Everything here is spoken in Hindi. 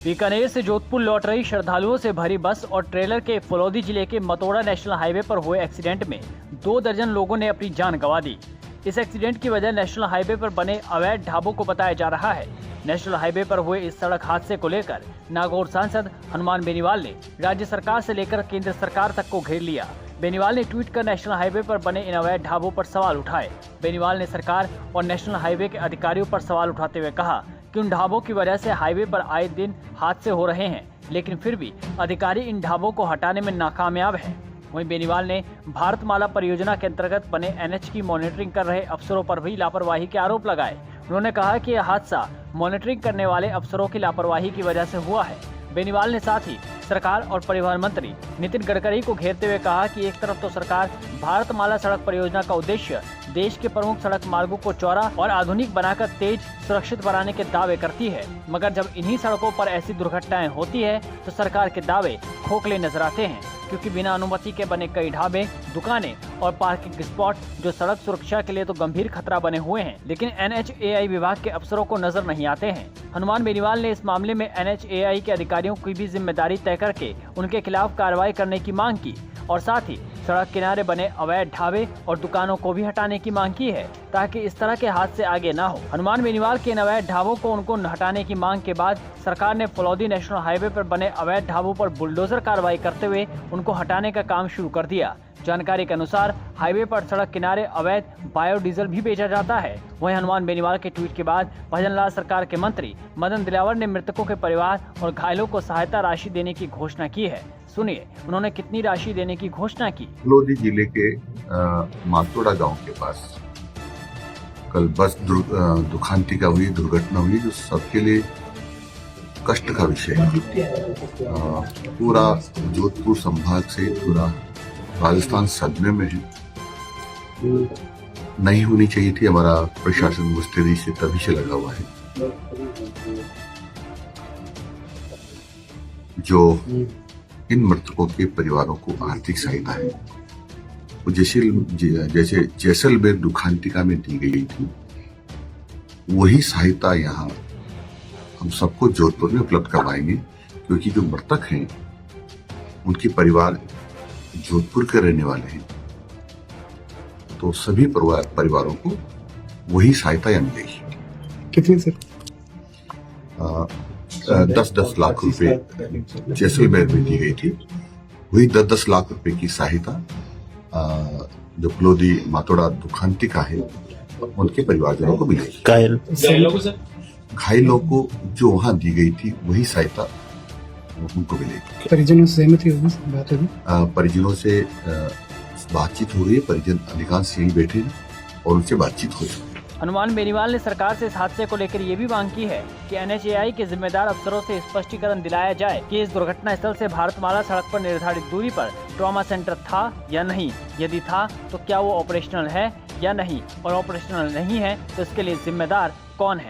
बीकानेर से जोधपुर लौट रही श्रद्धालुओं से भरी बस और ट्रेलर के फलौदी जिले के मतोड़ा नेशनल हाईवे पर हुए एक्सीडेंट में 2 दर्जन लोगों ने अपनी जान गंवा दी। इस एक्सीडेंट की वजह नेशनल हाईवे पर बने अवैध ढाबों को बताया जा रहा है। नेशनल हाईवे पर हुए इस सड़क हादसे को लेकर नागौर सांसद हनुमान बेनीवाल ने राज्य सरकार से लेकर केंद्र सरकार तक को घेर लिया। बेनीवाल ने ट्वीट कर नेशनल हाईवे पर बने इन अवैध ढाबों पर सवाल उठाए। बेनीवाल ने सरकार और नेशनल हाईवे के अधिकारियों पर सवाल उठाते हुए कहा कि उन ढाबों की वजह से हाईवे पर आए दिन हादसे हो रहे हैं, लेकिन फिर भी अधिकारी इन ढाबों को हटाने में नाकामयाब हैं। वहीं बेनीवाल ने भारतमाला परियोजना के अंतर्गत बने एनएच की मॉनिटरिंग कर रहे अफसरों पर भी लापरवाही के आरोप लगाए। उन्होंने कहा कि यह हादसा मॉनिटरिंग करने वाले अफसरों की लापरवाही की वजह से हुआ है। बेनीवाल ने साथ ही सरकार और परिवहन मंत्री नितिन गडकरी को घेरते हुए कहा कि एक तरफ तो सरकार भारतमाला सड़क परियोजना का उद्देश्य देश के प्रमुख सड़क मार्गों को चौड़ा और आधुनिक बनाकर तेज सुरक्षित बनाने के दावे करती है, मगर जब इन्हीं सड़कों पर ऐसी दुर्घटनाएं होती है तो सरकार के दावे खोखले नजर आते हैं, क्योंकि बिना अनुमति के बने कई ढाबे, दुकानें और पार्किंग स्पॉट जो सड़क सुरक्षा के लिए तो गंभीर खतरा बने हुए हैं, लेकिन एनएचएआई विभाग के अफसरों को नजर नहीं आते हैं। हनुमान बेनीवाल ने इस मामले में एनएचएआई के अधिकारियों की भी जिम्मेदारी तय करके उनके खिलाफ कार्रवाई करने की मांग की और साथ ही सड़क किनारे बने अवैध ढाबे और दुकानों को भी हटाने की मांग की है, ताकि इस तरह के हादसे आगे न हो। हनुमान बेनीवाल के इन अवैध ढाबों को उनको हटाने की मांग के बाद सरकार ने फलौदी नेशनल हाईवे पर बने अवैध ढाबों पर बुलडोजर कार्रवाई करते हुए उनको हटाने का काम शुरू कर दिया। जानकारी के अनुसार हाईवे पर सड़क किनारे अवैध बायोडीजल भी बेचा जाता है। वहीं हनुमान बेनीवाल के ट्वीट के बाद भजनलाल सरकार के मंत्री मदन दिलावर ने मृतकों के परिवार और घायलों को सहायता राशि देने की घोषणा की है। सुनिए उन्होंने कितनी राशि देने की घोषणा की। फलौदी जिले के मतोड़ा गांव के पास कल बस दुखांती का हुई दुर्घटना हुई, जो सबके लिए कष्ट का विषय है। पूरा जोधपुर संभाग से पूरा राजस्थान सदमे में है। नहीं होनी चाहिए थी। हमारा प्रशासन मुस्तैदी से तभी से लगा हुआ है। जो इन मृतकों के परिवारों को आर्थिक सहायता है वो जैसे जैसलमेर दुखांतिका में दी गई थी, वही सहायता यहाँ हम सबको जोधपुर में उपलब्ध करवाएंगे, क्योंकि जो मृतक हैं उनके परिवार जोधपुर के रहने वाले हैं, तो सभी परिवारों को वही सहायता यहाँ मिलेगी। कितनी सर? 10-10 लाख रुपए जैसलमेर में दी गई थी, वही 10-10 लाख रुपए की सहायता जो फलौदी मतोड़ा दुखांतिका है उनके परिवारजनों को मिलेगी। घायलों को जो वहां दी गई थी वही सहायता उनको मिलेगी। परिजनों से सहमति होगी, बात होगी? परिजनों से बातचीत हो रही है। परिजन अधिकांश यही बैठे हैं और उनसे बातचीत हो रही है। हनुमान बेनीवाल ने सरकार से इस हादसे को लेकर ये भी मांग की है कि एनएचएआई के जिम्मेदार अफसरों से स्पष्टीकरण दिलाया जाए कि इस दुर्घटना स्थल से भारतमाला सड़क पर निर्धारित दूरी पर ट्रॉमा सेंटर था या नहीं, यदि था तो क्या वो ऑपरेशनल है या नहीं, और ऑपरेशनल नहीं है तो इसके लिए जिम्मेदार कौन है।